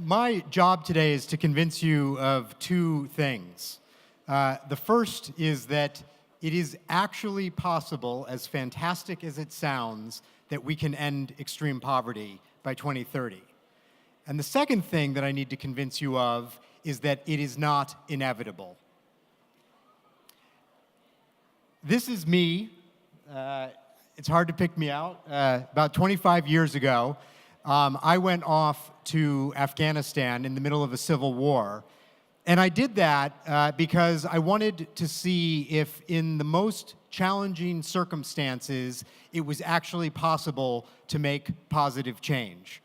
my job today is to convince you of two things. The first is that it is actually possible, as fantastic as it sounds, that we can end extreme poverty by 2030. And the second thing that I need to convince you of is that it is not inevitable. This is me. It's hard to pick me out. About 25 years ago, I went off to Afghanistan in the middle of a civil war. And I did that because I wanted to see if in the most challenging circumstances, it was actually possible to make positive change.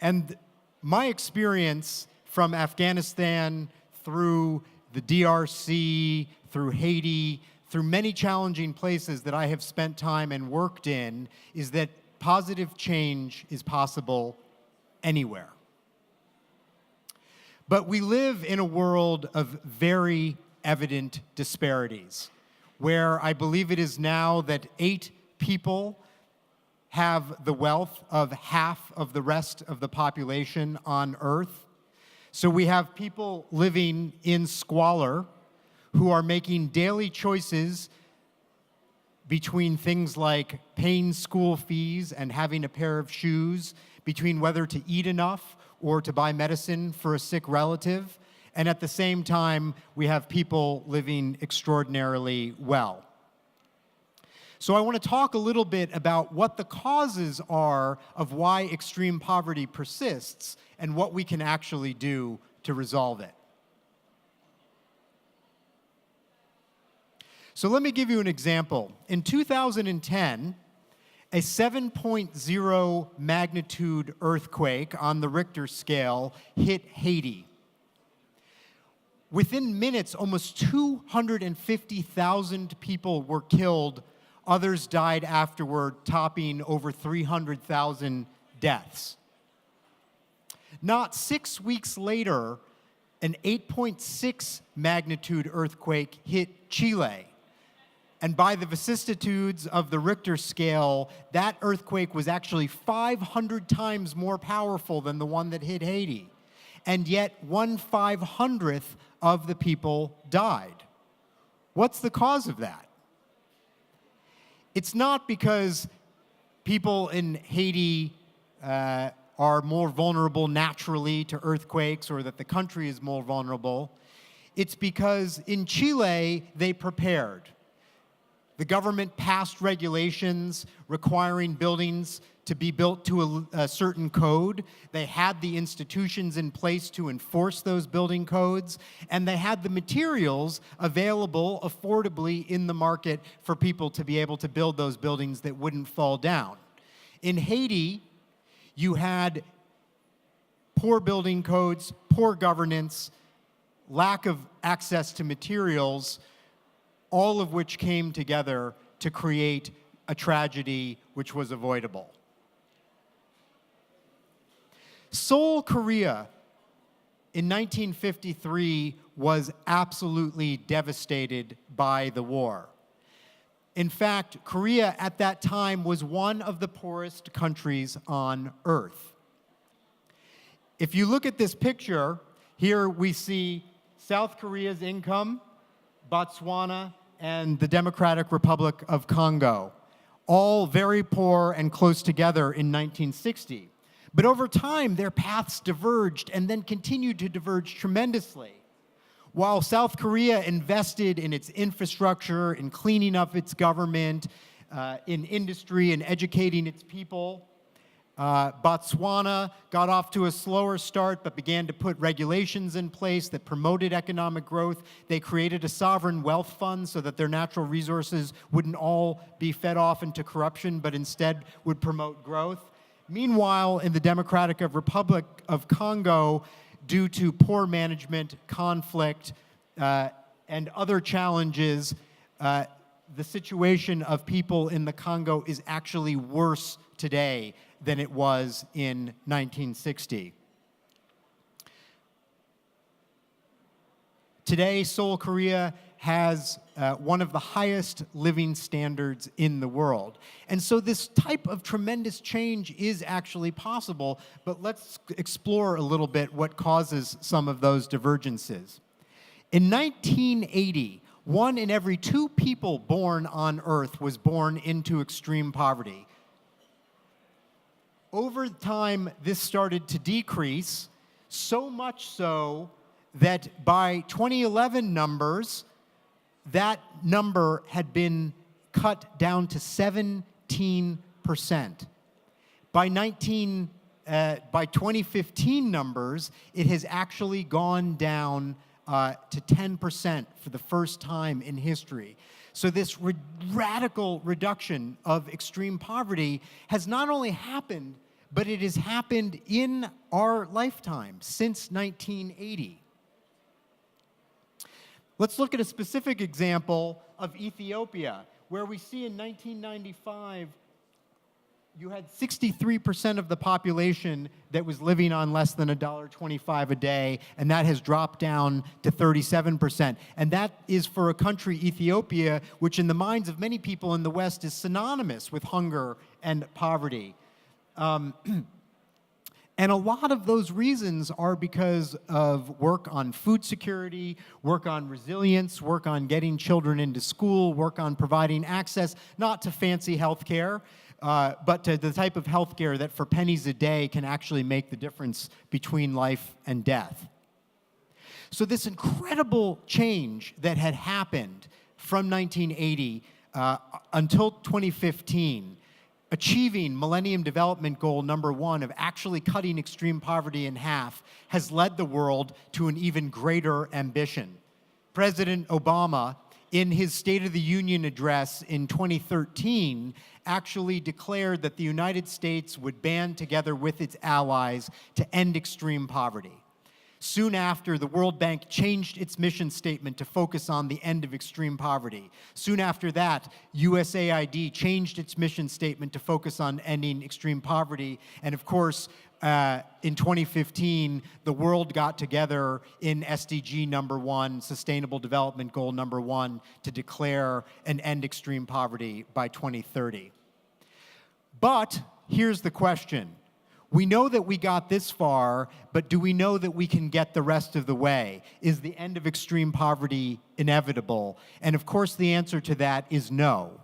And my experience from Afghanistan through the DRC, through Haiti, through many challenging places that I have spent time and worked in, is that positive change is possible anywhere. But we live in a world of very evident disparities, where I believe it is now that 8 people have the wealth of half of the rest of the population on Earth. So we have people living in squalor who are making daily choices between things like paying school fees and having a pair of shoes, between whether to eat enough or to buy medicine for a sick relative. And at the same time, we have people living extraordinarily well. So I want to talk a little bit about what the causes are of why extreme poverty persists and what we can actually do to resolve it. So let me give you an example. In 2010, a 7.0 magnitude earthquake on the Richter scale hit Haiti. Within minutes, almost 250,000 people were killed. Others died afterward, topping over 300,000 deaths. Not 6 weeks later, an 8.6 magnitude earthquake hit Chile. And by the vicissitudes of the Richter scale, that earthquake was actually 500 times more powerful than the one that hit Haiti. And yet, 1/500th of the people died. What's the cause of that? It's not because people in Haiti are more vulnerable naturally to earthquakes or that the country is more vulnerable. It's because in Chile, they prepared. The government passed regulations requiring buildings to be built to a certain code. They had the institutions in place to enforce those building codes, and they had the materials available affordably in the market for people to be able to build those buildings that wouldn't fall down. In Haiti, you had poor building codes, poor governance, lack of access to materials, all of which came together to create a tragedy which was avoidable. Seoul, Korea, in 1953 was absolutely devastated by the war. In fact, Korea at that time was one of the poorest countries on Earth. If you look at this picture, here we see South Korea's income, Botswana, and the Democratic Republic of Congo, all very poor and close together in 1960. But over time, their paths diverged and then continued to diverge tremendously. While South Korea invested in its infrastructure, in cleaning up its government, in industry and educating its people, Botswana got off to a slower start but began to put regulations in place that promoted economic growth. They created a sovereign wealth fund so that their natural resources wouldn't all be fed off into corruption but instead would promote growth. Meanwhile, in the Democratic Republic of Congo, due to poor management, conflict, and other challenges, the situation of people in the Congo is actually worse today than it was in 1960. Today, Seoul, Korea has one of the highest living standards in the world. And so this type of tremendous change is actually possible, but let's explore a little bit what causes some of those divergences. In 1980, 1 in every 2 people born on Earth was born into extreme poverty. Over time, this started to decrease, so much so that by 2011 numbers, that number had been cut down to 17%. By 2015 numbers, it has actually gone down to 10% for the first time in history. So this radical reduction of extreme poverty has not only happened, but it has happened in our lifetime since 1980. Let's look at a specific example of Ethiopia, where we see in 1995, you had 63% of the population that was living on less than $1.25 a day, and that has dropped down to 37%. And that is for a country, Ethiopia, which in the minds of many people in the West is synonymous with hunger and poverty. And a lot of those reasons are because of work on food security, work on resilience, work on getting children into school, work on providing access, not to fancy health care, but to the type of health care that for pennies a day can actually make the difference between life and death. So this incredible change that had happened from 1980 until 2015, achieving Millennium Development Goal number 1 of actually cutting extreme poverty in half, has led the world to an even greater ambition. President Obama, in his State of the Union address in 2013, actually declared that the United States would band together with its allies to end extreme poverty. Soon after, the World Bank changed its mission statement to focus on the end of extreme poverty. Soon after that, USAID changed its mission statement to focus on ending extreme poverty. And of course, in 2015, the world got together in SDG number 1, Sustainable Development Goal number 1, to declare and end extreme poverty by 2030. But here's the question. We know that we got this far, but do we know that we can get the rest of the way? Is the end of extreme poverty inevitable? And of course, the answer to that is no.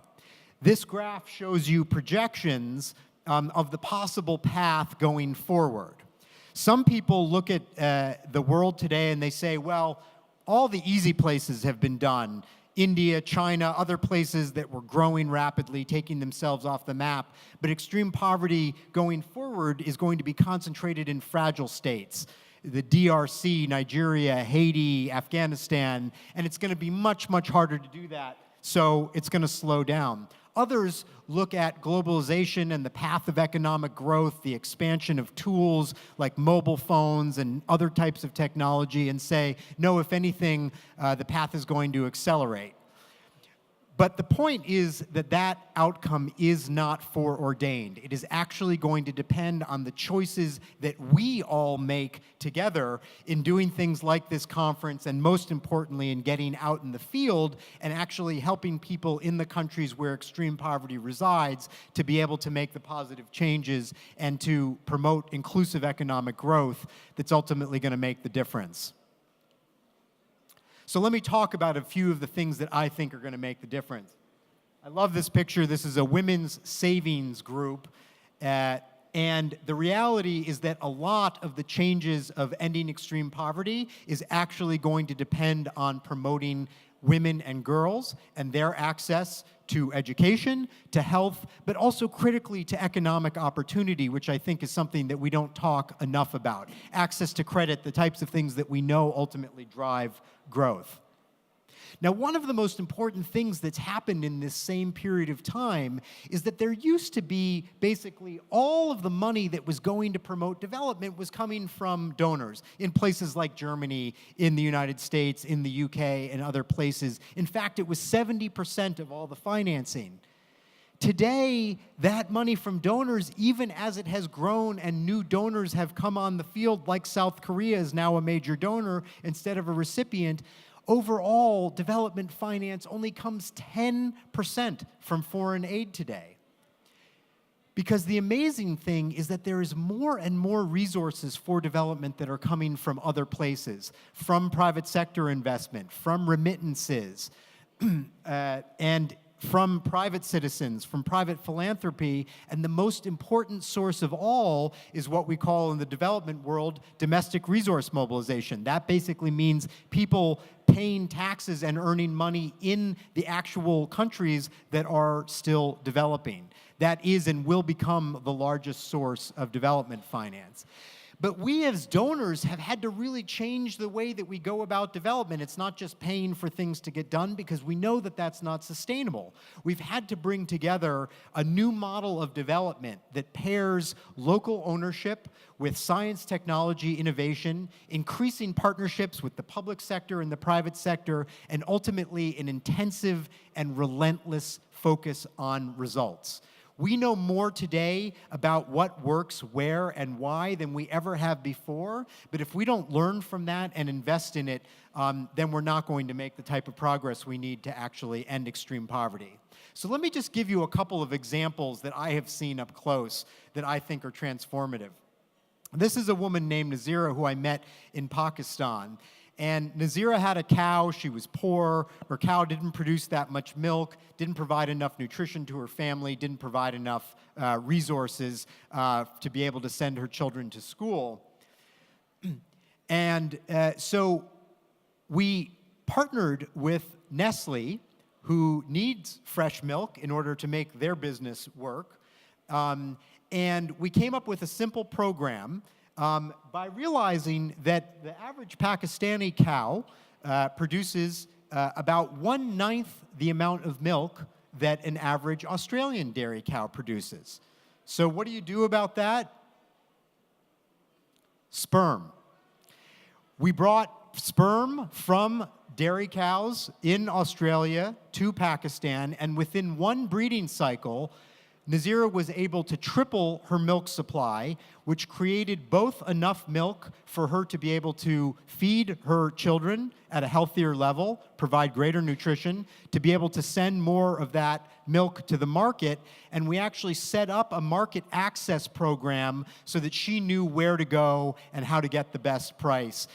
This graph shows you projections of the possible path going forward. Some people look at the world today and they say, well, all the easy places have been done. India, China, other places that were growing rapidly, taking themselves off the map. But extreme poverty going forward is going to be concentrated in fragile states. The DRC, Nigeria, Haiti, Afghanistan, and it's going to be much, much harder to do that, so it's going to slow down. Others look at globalization and the path of economic growth, the expansion of tools like mobile phones and other types of technology, and say, no, if anything, the path is going to accelerate. But the point is that that outcome is not foreordained. It is actually going to depend on the choices that we all make together in doing things like this conference, and most importantly, in getting out in the field and actually helping people in the countries where extreme poverty resides to be able to make the positive changes and to promote inclusive economic growth that's ultimately going to make the difference. So let me talk about a few of the things that I think are going to make the difference. I love this picture. This is a women's savings group. And the reality is that a lot of the changes of ending extreme poverty is actually going to depend on promoting women and girls and their access to education, to health, but also critically to economic opportunity, which I think is something that we don't talk enough about. Access to credit, the types of things that we know ultimately drive growth. Now, one of the most important things that's happened in this same period of time is that there used to be basically all of the money that was going to promote development was coming from donors in places like Germany, in the United States, in the UK, and other places. In fact, it was 70% of all the financing. Today, that money from donors, even as it has grown and new donors have come on the field, like South Korea is now a major donor instead of a recipient, overall, development finance only comes 10% from foreign aid today. Because the amazing thing is that there is more and more resources for development that are coming from other places, from private sector investment, from remittances, and from private citizens, from private philanthropy, and the most important source of all is what we call in the development world domestic resource mobilization. That basically means people paying taxes and earning money in the actual countries that are still developing. That is and will become the largest source of development finance. But we as donors have had to really change the way that we go about development. It's not just paying for things to get done, because we know that that's not sustainable. We've had to bring together a new model of development that pairs local ownership with science, technology, innovation, increasing partnerships with the public sector and the private sector, and ultimately an intensive and relentless focus on results. We know more today about what works where and why than we ever have before, but if we don't learn from that and invest in it, then we're not going to make the type of progress we need to actually end extreme poverty. So let me just give you a couple of examples that I have seen up close that I think are transformative. This is a woman named Nazira who I met in Pakistan. And Nazira had a cow. She was poor. Her cow didn't produce that much milk, didn't provide enough nutrition to her family, didn't provide enough resources to be able to send her children to school. And so we partnered with Nestle, who needs fresh milk in order to make their business work. And we came up with a simple program by realizing that the average Pakistani cow produces about 1/9 the amount of milk that an average Australian dairy cow produces. So what do you do about that? Sperm. We brought sperm from dairy cows in Australia to Pakistan, and within one breeding cycle, Nazira was able to triple her milk supply, which created both enough milk for her to be able to feed her children at a healthier level, provide greater nutrition, to be able to send more of that milk to the market, and we actually set up a market access program so that she knew where to go and how to get the best price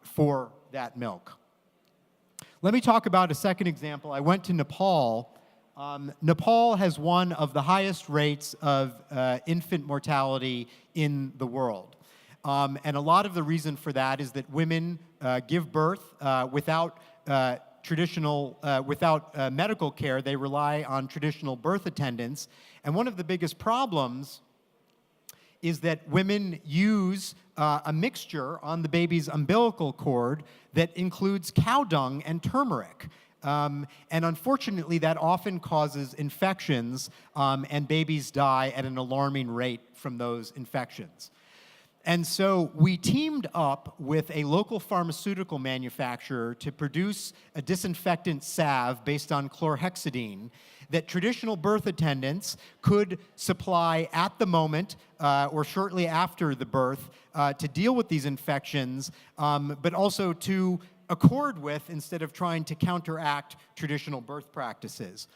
for that milk. Let me talk about a second example. I went to Nepal. Nepal has one of the highest rates of infant mortality in the world. And a lot of the reason for that is that women give birth without medical care. They rely on traditional birth attendants. And one of the biggest problems is that women use a mixture on the baby's umbilical cord that includes cow dung and turmeric. And unfortunately, that often causes infections, and babies die at an alarming rate from those infections. And so we teamed up with a local pharmaceutical manufacturer to produce a disinfectant salve based on chlorhexidine that traditional birth attendants could supply at the moment or shortly after the birth to deal with these infections, but also to accord with instead of trying to counteract traditional birth practices.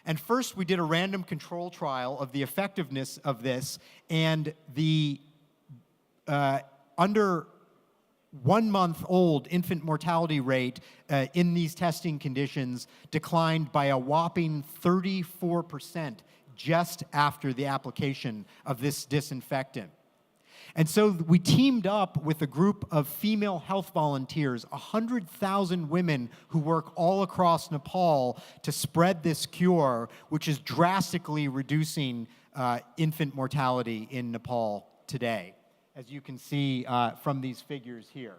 And first, we did a random control trial of the effectiveness of this, and the under 1-month-old infant mortality rate in these testing conditions declined by a whopping 34% just after the application of this disinfectant. And so we teamed up with a group of female health volunteers, 100,000 women who work all across Nepal to spread this cure, which is drastically reducing infant mortality in Nepal today, as you can see from these figures here.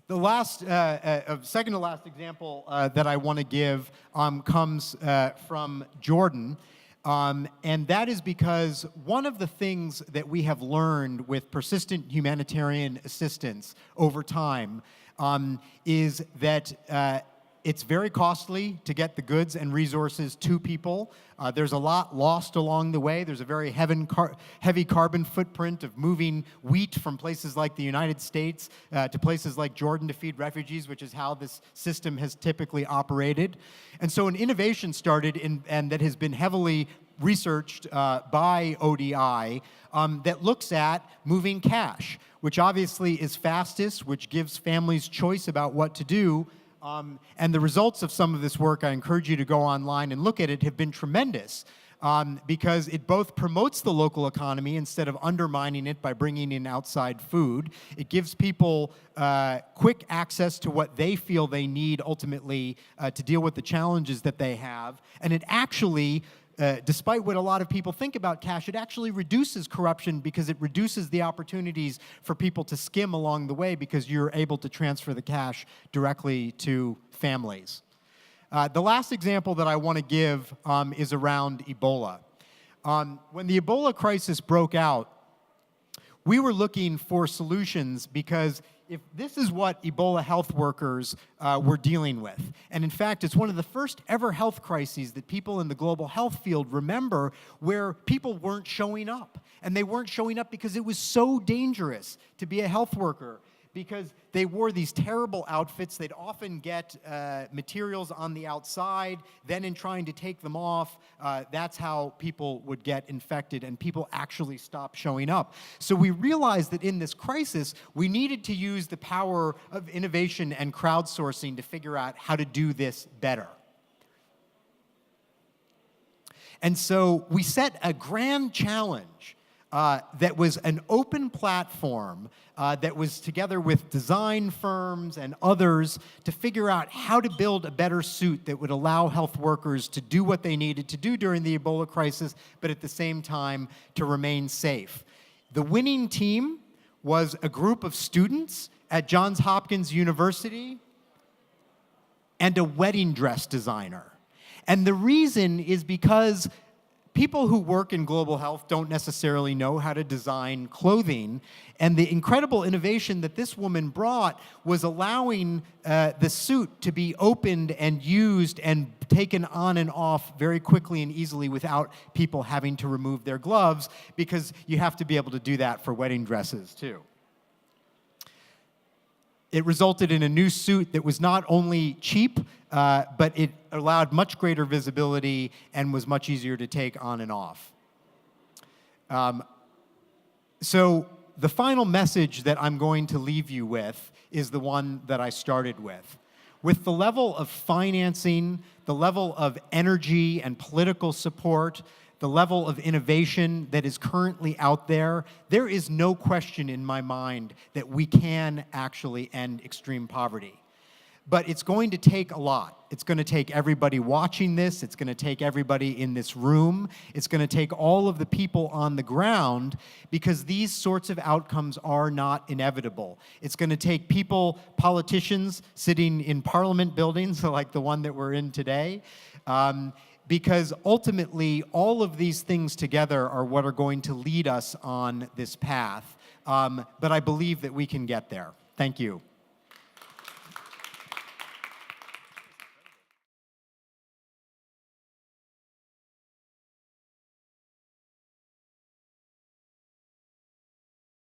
The last, second to last example that I want to give comes from Jordan. And that is because one of the things that we have learned with persistent humanitarian assistance over time is that It's very costly to get the goods and resources to people. There's a lot lost along the way. There's a very heavy carbon footprint of moving wheat from places like the United States to places like Jordan to feed refugees, which is how this system has typically operated. And so an innovation started and that has been heavily researched by ODI that looks at moving cash, which obviously is fastest, which gives families choice about what to do. And the results of some of this work, I encourage you to go online and look at it, have been tremendous because it both promotes the local economy instead of undermining it by bringing in outside food. It gives people quick access to what they feel they need ultimately to deal with the challenges that they have. And it actually, despite what a lot of people think about cash, it actually reduces corruption because it reduces the opportunities for people to skim along the way because you're able to transfer the cash directly to families. The last example that I want to give is around Ebola. When the Ebola crisis broke out, we were looking for solutions because if this is what Ebola health workers were dealing with, and in fact, it's one of the first ever health crises that people in the global health field remember where people weren't showing up. And they weren't showing up because it was so dangerous to be a health worker, because they wore these terrible outfits. They'd often get materials on the outside. Then in trying to take them off, that's how people would get infected, and people actually stopped showing up. So we realized that in this crisis, we needed to use the power of innovation and crowdsourcing to figure out how to do this better. And so we set a grand challenge that was an open platform that was together with design firms and others to figure out how to build a better suit that would allow health workers to do what they needed to do during the Ebola crisis, but at the same time to remain safe. The winning team was a group of students at Johns Hopkins University and a wedding dress designer. And the reason is because people who work in global health don't necessarily know how to design clothing, and the incredible innovation that this woman brought was allowing the suit to be opened and used and taken on and off very quickly and easily without people having to remove their gloves, because you have to be able to do that for wedding dresses too. It resulted in a new suit that was not only cheap, but it allowed much greater visibility and was much easier to take on and off. So the final message that I'm going to leave you with is the one that I started with. With the level of financing, the level of energy and political support, the level of innovation that is currently out there, there is no question in my mind that we can actually end extreme poverty. But it's going to take a lot. It's going to take everybody watching this. It's going to take everybody in this room. It's going to take all of the people on the ground, because these sorts of outcomes are not inevitable. It's going to take people, politicians sitting in parliament buildings like the one that we're in today, because ultimately all of these things together are what are going to lead us on this path. But I believe that we can get there. Thank you.